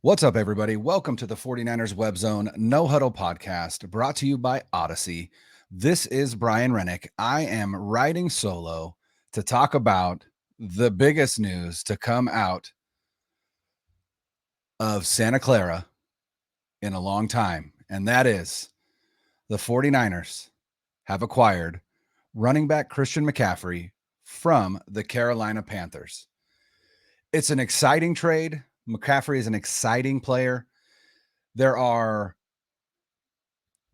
What's up, everybody? Welcome to the 49ers Web Zone No Huddle podcast, brought to you by Odyssey. This is Brian Renick. I am riding solo to talk about the biggest news to come out of Santa Clara in a long time, and that is the 49ers have acquired running back Christian McCaffrey from the Carolina Panthers. It's an exciting trade. McCaffrey is an exciting player. There are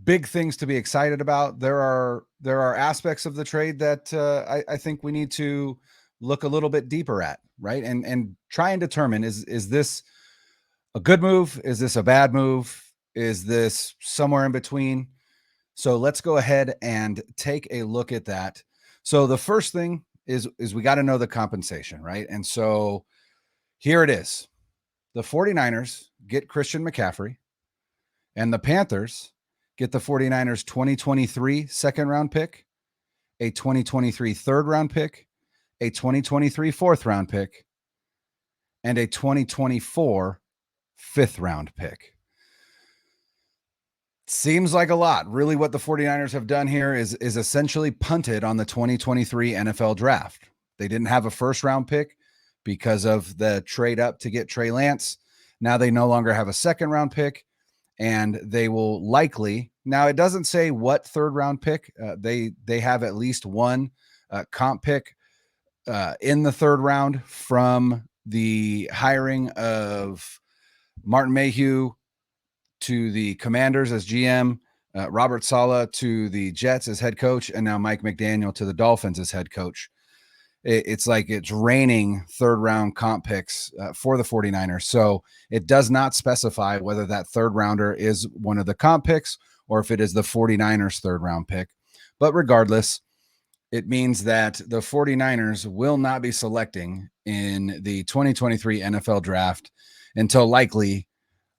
big things to be excited about. There are aspects of the trade that I think we need to look a little bit deeper at, right? And try and determine, is this a good move? Is this a bad move? Is this somewhere in between? So let's go ahead and take a look at that. So the first thing is we got to know the compensation, right? And so here it is. The 49ers get Christian McCaffrey, and the Panthers get the 49ers 2023 second round pick, a 2023 third round pick, a 2023 fourth round pick, and a 2024 fifth round pick. Seems like a lot. Really, what the 49ers have done here is essentially punted on the 2023 NFL draft. They didn't have a first round pick because of the trade up to get Trey Lance. Now they no longer have a second round pick, and they will likely, now it doesn't say what third round pick, they have at least one comp pick in the third round from the hiring of Martin Mayhew to the Commanders as GM, Robert Saleh to the Jets as head coach, and now Mike McDaniel to the Dolphins as head coach. It's like it's raining third round comp picks for the 49ers. So it does not specify whether that third rounder is one of the comp picks or if it is the 49ers third round pick. But regardless, it means that the 49ers will not be selecting in the 2023 NFL draft until likely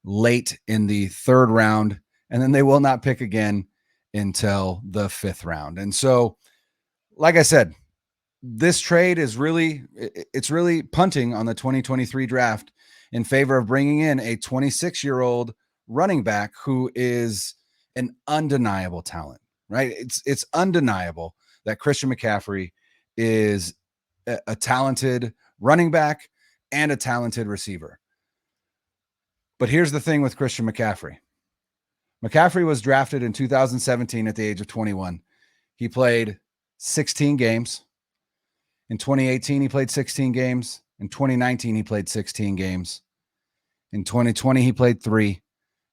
late in the third round. And then they will not pick again until the fifth round. And so, like I said, this trade is really punting on the 2023 draft in favor of bringing in a 26-year-old running back who is an undeniable talent, right? It's undeniable that Christian McCaffrey is a talented running back and a talented receiver. But here's the thing with Christian McCaffrey. McCaffrey was drafted in 2017 at the age of 21. He played 16 games. In 2018, he played 16 games. In 2019, he played 16 games. In 2020, he played 3.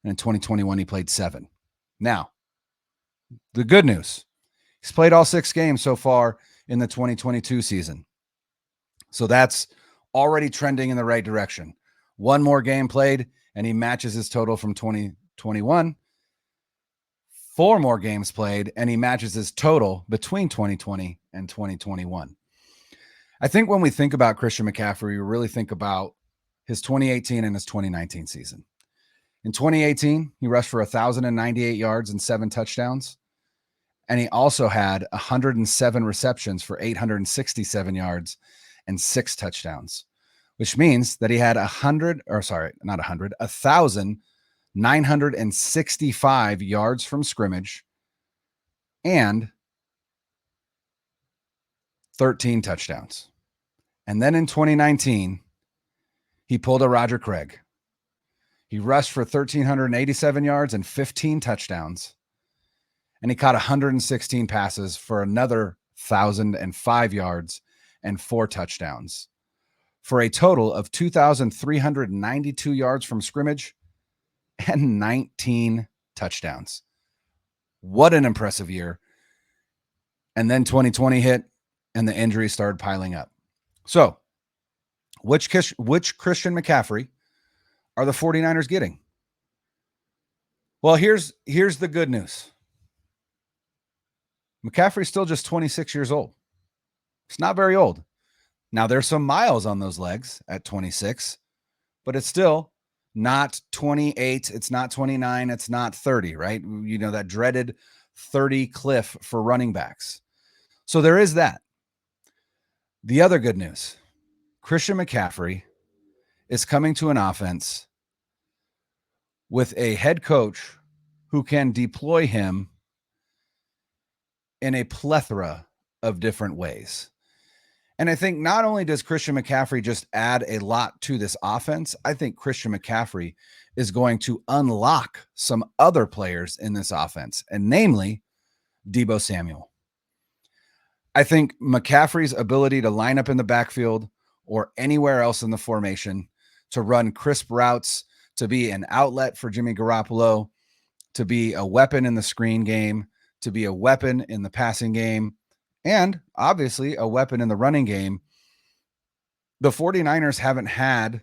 And in 2021, he played 7. Now, the good news, he's played all 6 games so far in the 2022 season. So that's already trending in the right direction. One more game played, and he matches his total from 2021. 4 more games played, and he matches his total between 2020 and 2021. I think when we think about Christian McCaffrey, we really think about his 2018 and his 2019 season. In 2018, he rushed for 1,098 yards and 7 touchdowns. And he also had 107 receptions for 867 yards and 6 touchdowns, which means that he had 1,965 yards from scrimmage and 13 touchdowns. And then in 2019, he pulled a Roger Craig. He rushed for 1,387 yards and 15 touchdowns. And he caught 116 passes for another 1,005 yards and 4 touchdowns, for a total of 2,392 yards from scrimmage and 19 touchdowns. What an impressive year. And then 2020 hit, and the injuries started piling up. So, which Christian McCaffrey are the 49ers getting? Well, here's the good news. McCaffrey's still just 26 years old. It's not very old. Now, there's some miles on those legs at 26, but it's still not 28. It's not 29. It's not 30, right? You know, that dreaded 30 cliff for running backs. So there is that. The other good news, Christian McCaffrey is coming to an offense with a head coach who can deploy him in a plethora of different ways. And I think not only does Christian McCaffrey just add a lot to this offense, I think Christian McCaffrey is going to unlock some other players in this offense, and namely Deebo Samuel. I think McCaffrey's ability to line up in the backfield or anywhere else in the formation, to run crisp routes, to be an outlet for Jimmy Garoppolo, to be a weapon in the screen game, to be a weapon in the passing game, and obviously a weapon in the running game. The 49ers haven't had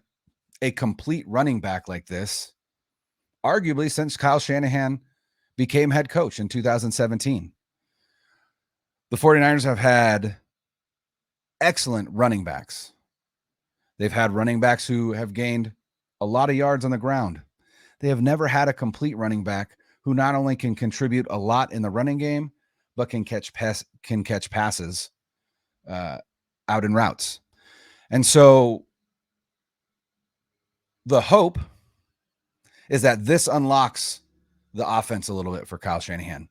a complete running back like this, arguably since Kyle Shanahan became head coach in 2017. The 49ers have had excellent running backs. They've had running backs who have gained a lot of yards on the ground. They have never had a complete running back who not only can contribute a lot in the running game, but can catch passes out in routes. And so the hope is that this unlocks the offense a little bit for Kyle Shanahan.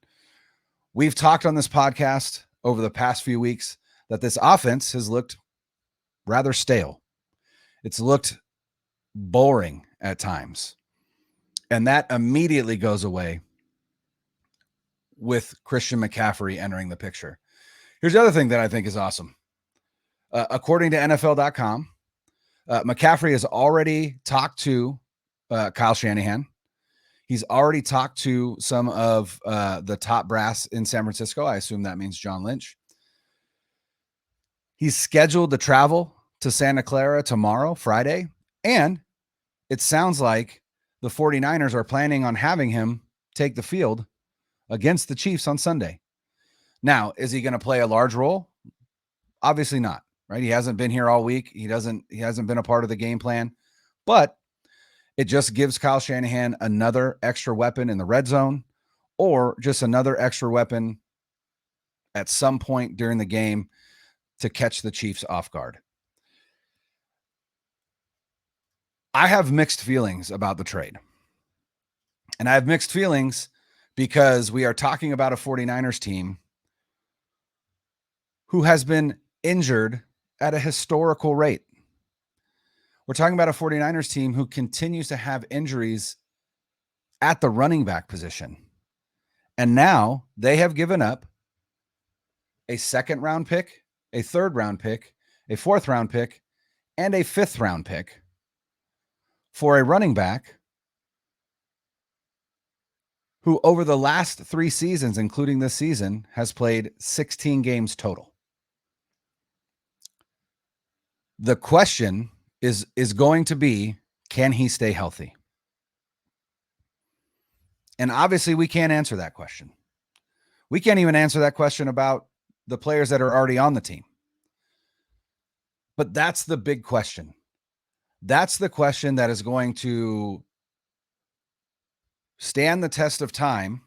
We've talked on this podcast over the past few weeks that this offense has looked rather stale. It's looked boring at times. And that immediately goes away with Christian McCaffrey entering the picture. Here's the other thing that I think is awesome. According to NFL.com, McCaffrey has already talked to Kyle Shanahan. He's already talked to some of the top brass in San Francisco. I assume that means John Lynch. He's scheduled to travel to Santa Clara tomorrow, Friday, and it sounds like the 49ers are planning on having him take the field against the Chiefs on Sunday. Now, is he going to play a large role? Obviously not, right? He hasn't been here all week. He hasn't been a part of the game plan, but it just gives Kyle Shanahan another extra weapon in the red zone, or just another extra weapon at some point during the game to catch the Chiefs off guard. I have mixed feelings about the trade. And I have mixed feelings because we are talking about a 49ers team who has been injured at a historical rate. We're talking about a 49ers team who continues to have injuries at the running back position. And now they have given up a second-round pick, a third-round pick, a fourth-round pick, and a fifth-round pick for a running back who over the last 3 seasons, including this season, has played 16 games total. The question is going to be, can he stay healthy? And obviously we can't answer that question. We can't even answer that question about the players that are already on the team. But that's the big question. That's the question that is going to stand the test of time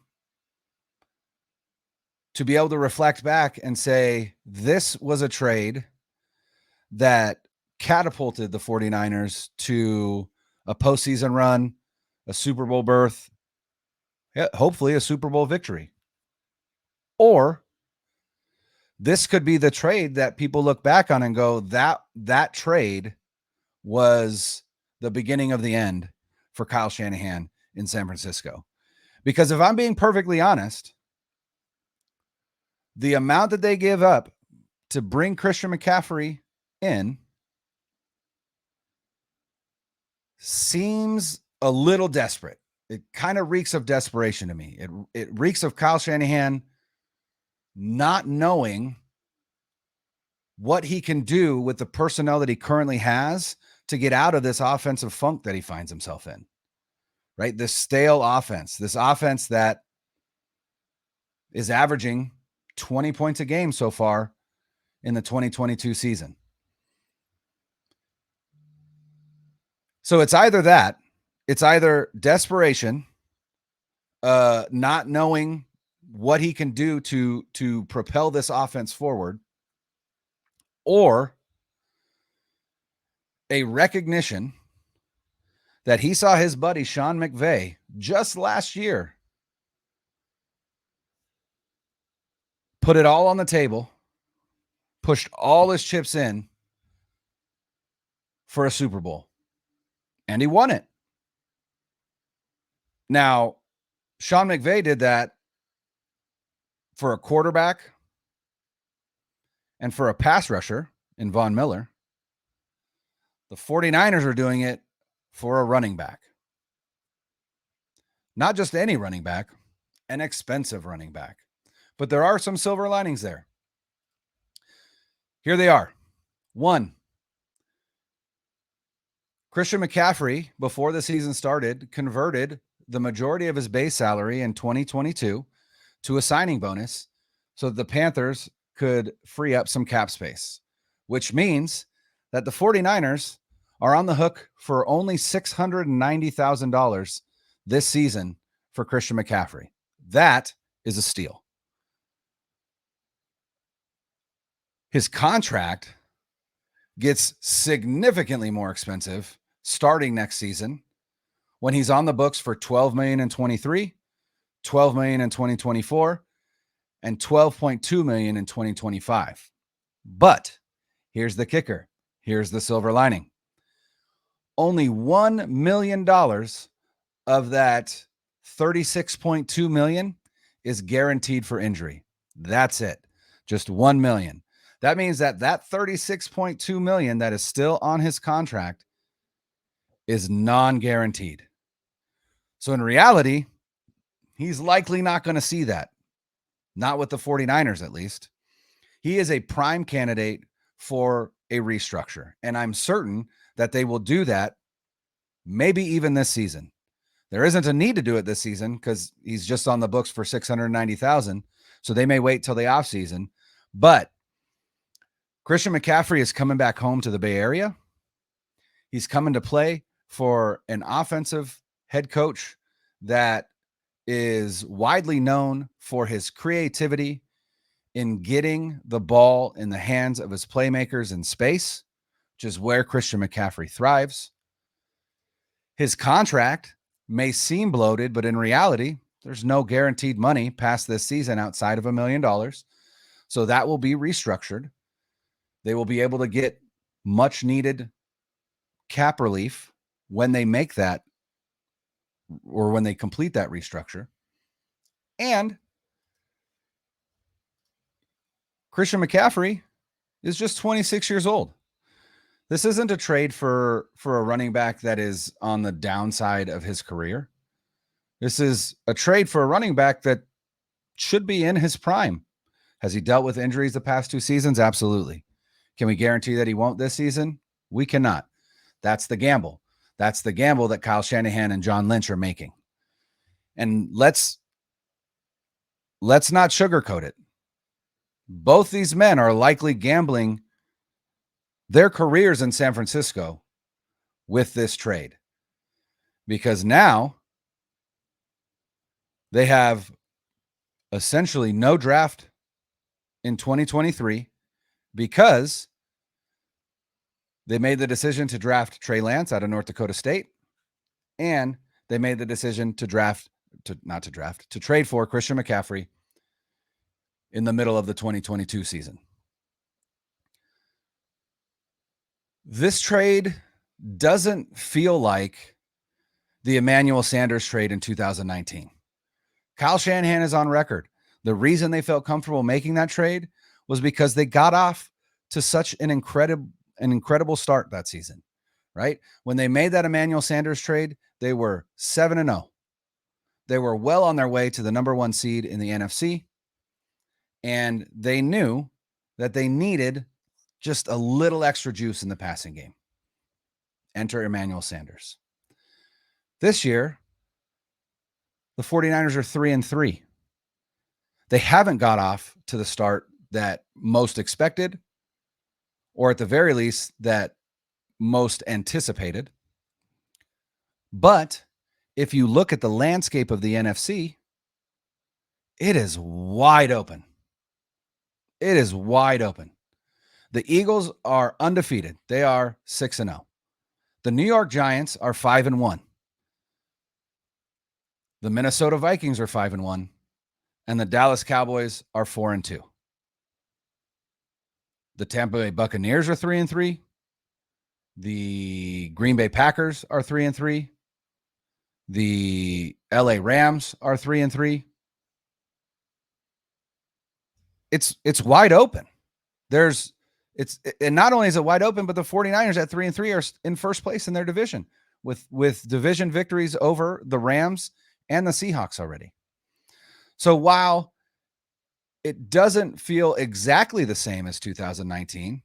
to be able to reflect back and say, this was a trade that catapulted the 49ers to a postseason run, a Super Bowl berth, hopefully a Super Bowl victory. Or this could be the trade that people look back on and go, that trade was the beginning of the end for Kyle Shanahan in San Francisco. Because if I'm being perfectly honest, the amount that they give up to bring Christian McCaffrey in seems a little desperate. It kind of reeks of desperation to me. It reeks of Kyle Shanahan not knowing what he can do with the personnel that he currently has to get out of this offensive funk that he finds himself in, right? This stale offense, this offense that is averaging 20 points a game so far in the 2022 season. So it's either that, it's either desperation, not knowing what he can do to propel this offense forward, or a recognition that he saw his buddy Sean McVay just last year put it all on the table, pushed all his chips in for a Super Bowl, and he won it. Now, Sean McVay did that for a quarterback and for a pass rusher in Von Miller. The 49ers are doing it for a running back. Not just any running back, an expensive running back. But there are some silver linings there. Here they are. 1, Christian McCaffrey, before the season started, converted the majority of his base salary in 2022 to a signing bonus so that the Panthers could free up some cap space, which means that the 49ers are on the hook for only $690,000 this season for Christian McCaffrey. That is a steal. His contract gets significantly more expensive starting next season when he's on the books for $12 million in 23, $12 million in 2024, and $12.2 million in 2025. But here's the kicker. Here's the silver lining. Only $1 million of that $36.2 million is guaranteed for injury. That's it. Just $1 million. That means that $36.2 million that is still on his contract is non-guaranteed. So in reality, he's likely not going to see that. Not with the 49ers, at least. He is a prime candidate for a restructure. And I'm certain that they will do that maybe even this season. There isn't a need to do it this season because he's just on the books for $690,000. So they may wait till the offseason. But Christian McCaffrey is coming back home to the Bay Area. He's coming to play for an offensive head coach that is widely known for his creativity in getting the ball in the hands of his playmakers in space, which is where Christian McCaffrey thrives. His contract may seem bloated, but in reality, there's no guaranteed money past this season outside of $1 million. So that will be restructured. They will be able to get much needed cap relief when they make that or when they complete that restructure. And Christian McCaffrey is just 26 years old. This isn't a trade for a running back that is on the downside of his career. This is a trade for a running back that should be in his prime. Has he dealt with injuries the past 2 seasons? Absolutely. Can we guarantee that he won't this season? We cannot. That's the gamble. That's the gamble that Kyle Shanahan and John Lynch are making. And let's not sugarcoat it. Both these men are likely gambling their careers in San Francisco with this trade, because now they have essentially no draft in 2023 because they made the decision to draft Trey Lance out of North Dakota State, and they made the decision to trade for Christian McCaffrey in the middle of the 2022 season. This trade doesn't feel like the Emmanuel Sanders trade in 2019. Kyle Shanahan is on record. The reason they felt comfortable making that trade was because they got off to such an incredible start that season, right? When they made that Emmanuel Sanders trade, they were 7-0. They were well on their way to the number 1 seed in the NFC. And they knew that they needed just a little extra juice in the passing game. Enter Emmanuel Sanders. This year, the 49ers are 3-3. They haven't got off to the start that most expected, or at the very least, that most anticipated. But if you look at the landscape of the NFC, it is wide open. It is wide open. The Eagles are undefeated. They are 6-0. The New York Giants are 5-1. The Minnesota Vikings are 5-1, and the Dallas Cowboys are 4-2. The Tampa Bay Buccaneers are 3-3. The Green Bay Packers are 3-3. The LA Rams are 3-3. It's wide open. And not only is it wide open, but the 49ers at 3-3 are in first place in their division with division victories over the Rams and the Seahawks already. So while it doesn't feel exactly the same as 2019,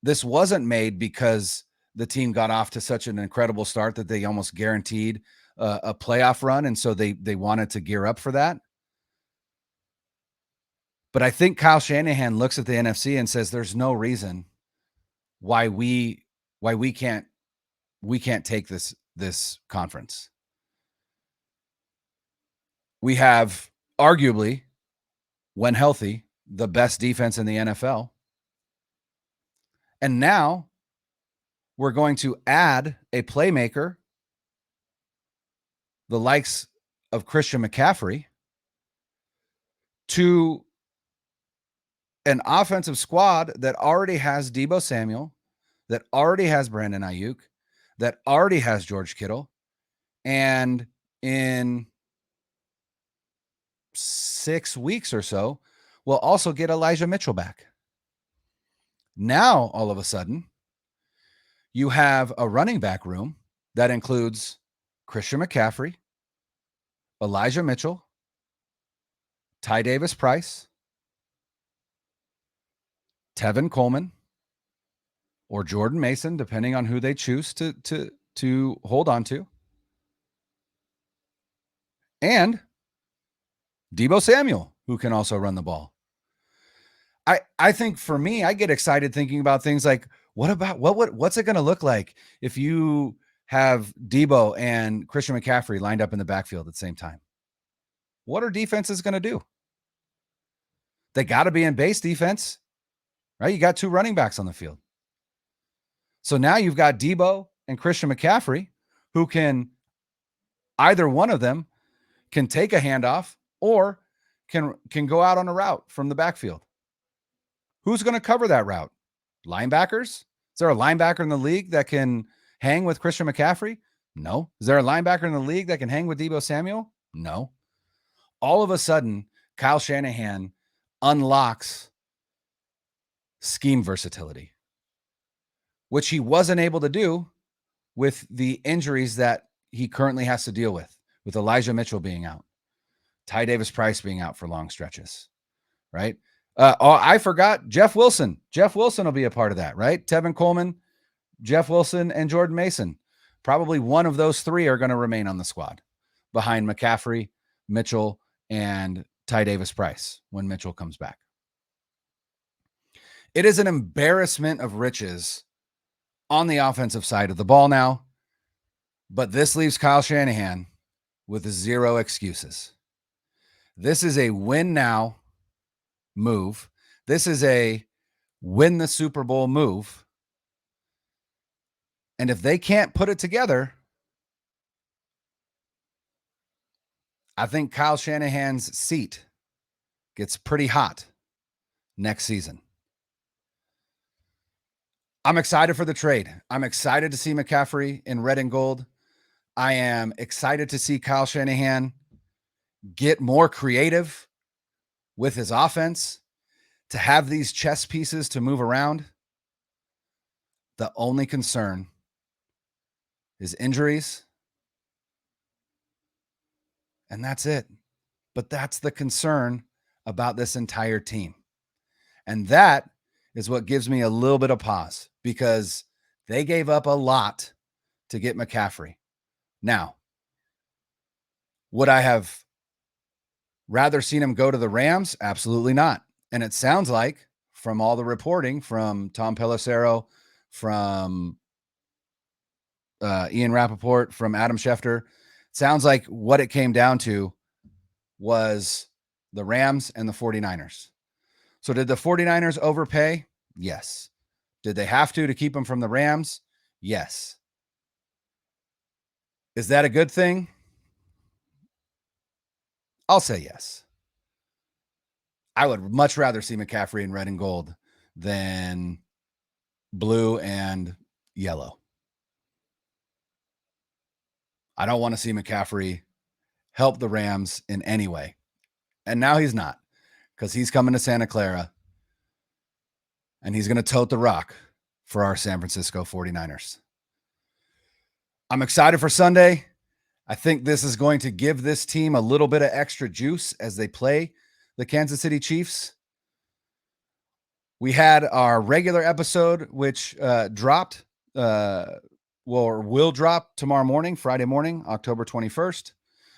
this wasn't made because the team got off to such an incredible start that they almost guaranteed a playoff run, and so they wanted to gear up for that. But I think Kyle Shanahan looks at the NFC and says, "There's no reason why we can't take this conference. We have arguably, when healthy, the best defense in the NFL, and now we're going to add a playmaker, the likes of Christian McCaffrey, to an offensive squad that already has Deebo Samuel, that already has Brandon Ayuk, that already has George Kittle, and in 6 weeks or so, we'll also get Elijah Mitchell back. Now, all of a sudden, you have a running back room that includes Christian McCaffrey, Elijah Mitchell, Ty Davis-Price, Tevin Coleman, or Jordan Mason, depending on who they choose to hold on to, and Deebo Samuel, who can also run the ball. I think for me, I get excited thinking about things like, what's it going to look like if you have Deebo and Christian McCaffrey lined up in the backfield at the same time? What are defenses going to do? They got to be in base defense, right? You got 2 running backs on the field. So now you've got Deebo and Christian McCaffrey, who can, either one of them can take a handoff or can go out on a route from the backfield. Who's going to cover that route? Linebackers? Is there a linebacker in the league that can hang with Christian McCaffrey? No. Is there a linebacker in the league that can hang with Deebo Samuel? No. All of a sudden, Kyle Shanahan unlocks scheme versatility, which he wasn't able to do with the injuries that he currently has to deal with Elijah Mitchell being out, Ty Davis-Price being out for long stretches, right? I forgot Jeff Wilson. Jeff Wilson will be a part of that, right? Tevin Coleman, Jeff Wilson, and Jordan Mason. Probably one of those 3 are going to remain on the squad behind McCaffrey, Mitchell, and Ty Davis-Price when Mitchell comes back. It is an embarrassment of riches on the offensive side of the ball now, but this leaves Kyle Shanahan with 0 excuses. This is a win now move. This is a win the Super Bowl move. And if they can't put it together, I think Kyle Shanahan's seat gets pretty hot next season. I'm excited for the trade. I'm excited to see McCaffrey in red and gold. I am excited to see Kyle Shanahan get more creative with his offense, to have these chess pieces to move around. The only concern is injuries. And that's it. But that's the concern about this entire team. And that is what gives me a little bit of pause, because they gave up a lot to get McCaffrey. Now, would I have rather seen him go to the Rams? Absolutely not. And it sounds like, from all the reporting from Tom Pelissero, from Ian Rappaport, from Adam Schefter, sounds like what it came down to was the Rams and the 49ers. So did the 49ers overpay? Yes. Did they have to keep him from the Rams? Yes. Is that a good thing? I'll say yes. I would much rather see McCaffrey in red and gold than blue and yellow. I don't want to see McCaffrey help the Rams in any way. And now he's not, because he's coming to Santa Clara and he's going to tote the rock for our San Francisco 49ers. I'm excited for Sunday. I think this is going to give this team a little bit of extra juice as they play the Kansas City Chiefs. We had our regular episode, which dropped, will drop tomorrow morning, Friday morning, October 21st.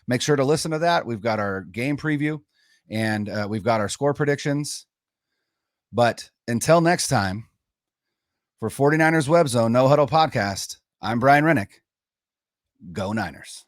Make sure to listen to that. We've got our game preview and we've got our score predictions. But until next time, for 49ers Web Zone No Huddle Podcast, I'm Brian Renick. Go Niners.